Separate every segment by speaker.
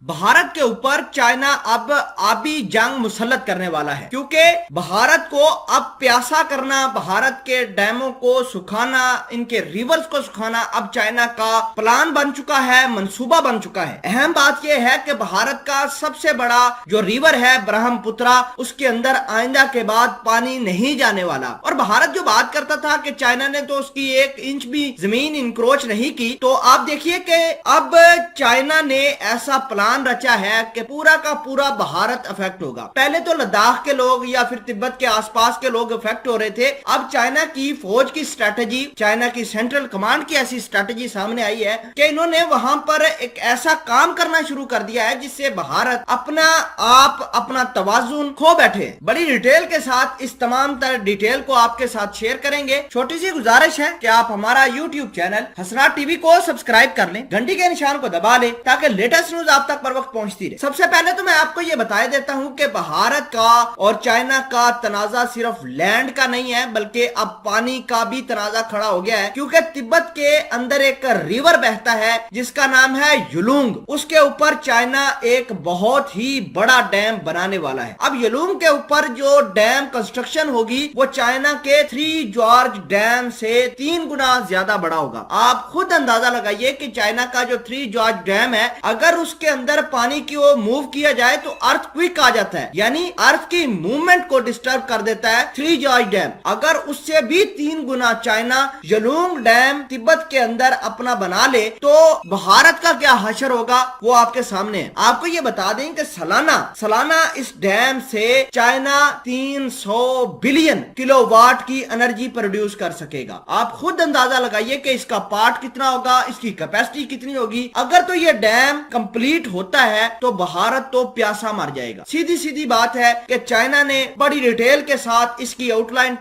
Speaker 1: भारत के ऊपर चाइना अब आबी जंग मुसल्लत करने वाला है, क्योंकि भारत को अब प्यासा करना, भारत के डैमों को सुखाना, इनके रिवर्स को सुखाना अब चाइना का प्लान बन चुका है, मंसूबा बन चुका है। अहम बात यह है कि भारत का सबसे बड़ा जो रिवर है ब्रह्मपुत्रा, उसके अंदर आइंदा के बाद पानी नहीं जाने वाला। और भारत जो बात करता था कि चाइना ने तो उसकी 1 इंच भी जमीन इंक्रोच नहीं की, तो आप देखिए कि अब चाइना ने ऐसा प्लान रचा है कि पूरा का पूरा भारत अफेक्ट होगा। पहले तो लद्दाख के लोग या फिर तिब्बत के आसपास के लोग अफेक्ट हो रहे थे। अब चाइना की फौज की स्ट्रेटेजी, चाइना की सेंट्रल कमांड की ऐसी स्ट्रेटेजी सामने आई है कि इन्होंने वहां पर एक ऐसा काम करना शुरू कर दिया है जिससे भारत अपना तवाजुन खो बैठे। बड़ी डिटेल के साथ इस तमाम तरह डिटेल को आपके साथ शेयर करेंगे। छोटी सी गुजारिश है कि आप हमारा यूट्यूब चैनल हसनात टीवी को सब्सक्राइब कर लें, घंटी के निशान को दबा लें ताकि लेटेस्ट न्यूज आप तक पर वक्त पहुंचती रहे। सबसे पहले तो मैं आपको ये बता देता हूं कि भारत का और चाइना का तनाजा सिर्फ लैंड का नहीं है, बल्कि अब पानी का भी तनाजा खड़ा हो गया है, क्योंकि तिब्बत के अंदर एक रिवर बहता है जिसका नाम है युलुंग। उसके ऊपर चाइना एक बहुत ही बड़ा डैम बनाने वाला है। अब युलुंग के ऊपर जो डैम कंस्ट्रक्शन होगी वो चाइना के 3 जॉर्ज डैम से 3 गुना ज्यादा बड़ा होगा। आप खुद अंदाजा लगाइए कि चाइना का जो 3 जॉर्ज डैम है, अगर उसके अंदर पानी की वो मूव किया जाए तो अर्थक्वेक आ जाता है, यानी अर्थ की मूवमेंट को डिस्टर्ब कर देता है 3 जॉर्ज डैम। अगर उससे भी 3 गुना चाइना युलुंग डैम तिब्बत के अंदर अपना बना ले तो भारत का क्या हशर होगा वो आपके सामने है। आपको ये बता दें कि सालाना इस डैम से चाइना 300 बिलियन किलोवाट की एनर्जी प्रोड्यूस कर सकेगा। आप खुद अंदाजा लगाइए कि इसका पार्ट कितना होगा, इसकी कैपेसिटी कितनी होगी। अगर तो ये डैम कंप्लीट होता है तो भारत तो प्यासा मर जाएगा। सीधी सीधी बात है कि चाइना ने बड़ी डिटेल के साथ इसकी आउटलाइन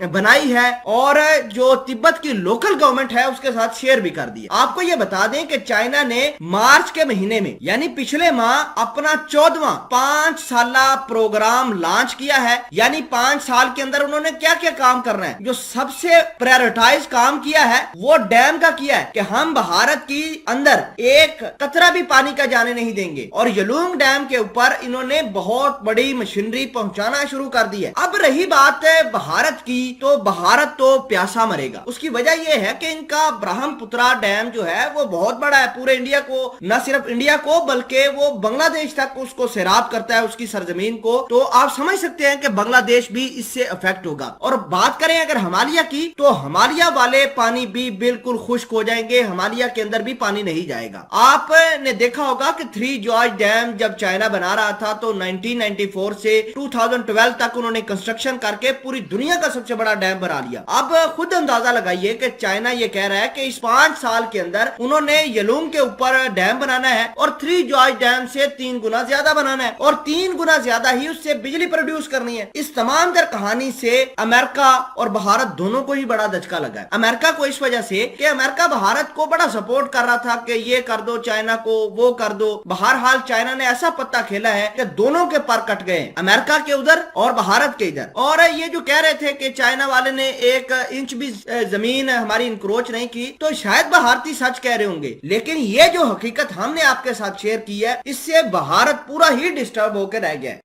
Speaker 1: बनाई है और जो तिब्बत की लोकल गवर्नमेंट है उसके साथ शेयर भी कर दिया। आपको ये बता दें कि चाइना ने मार्च के महीने में यानी पिछले माह अपना 14वां 5 साला प्रोग्राम लॉन्च किया है। यानी 5 साल के अंदर उन्होंने क्या क्या काम करना है, जो सबसे प्रायोरिटाइज काम किया है वो डैम का किया है कि हम भारत की अंदर एक कतरा भी पानी का जाने नहीं देंगे। और युलुंग डैम के ऊपर इन्होंने बहुत बड़ी मशीनरी पहुंचाना शुरू कर दी है। अब रही बात है भारत की, तो भारत तो प्यासा मरेगा। उसकी वजह यह है कि इनका ब्रह्मपुत्रा डैम जो है वो बहुत बड़ा है, पूरे इंडिया को, न सिर्फ इंडिया को बल्कि वो बांग्लादेश तक उसको सैराब करता है, उसकी सरजमीन को। तो आप समझ सकते हैं कि बांग्लादेश भी इससे अफेक्ट होगा। और बात करें अगर हिमालय की, तो हिमालय वाले पानी भी बिल्कुल खुश्क हो जाएंगे, हिमालय के अंदर भी पानी नहीं जाएगा। आपने देखा होगा कि 3 जॉर्ज डैम जब चाइना बना रहा था तो 1994 से 2012 तक उन्होंने कंस्ट्रक्शन करके पूरी दुनिया का सबसे बड़ा डैम बना लिया। अब खुद अंदाजा लगाइए कि चाइना ये कह रहा है कि इस 5 साल के अंदर उन्होंने युलुंग के ऊपर डैम बनाना है और 3 जॉर्ज डैम से 3 गुना ज्यादा बनाना है और 3 गुना ज्यादा ही उससे बिजली प्रोड्यूस करनी है। इस तमाम तर कहानी से अमेरिका और भारत दोनों को ही बड़ा धचका लगा है। अमेरिका को इस वजह से कि अमेरिका भारत को बड़ा सपोर्ट कर रहा था कि ये कर दो चाइना को, वो कर दो। बहरहाल चाइना ने ऐसा पत्ता खेला है कि दोनों के पर कट गए, अमेरिका के उधर और भारत के इधर। और ये जो कह रहे थे कि चाइना वाले ने 1 इंच भी जमीन हमारी इंक्रोच नहीं की, तो शायद भारतीय सच कह रहे होंगे। लेकिन ये जो हकीकत हमने आपके साथ शेयर की है, इससे भारत पूरा ही डिस्टर्ब होकर रह गया है।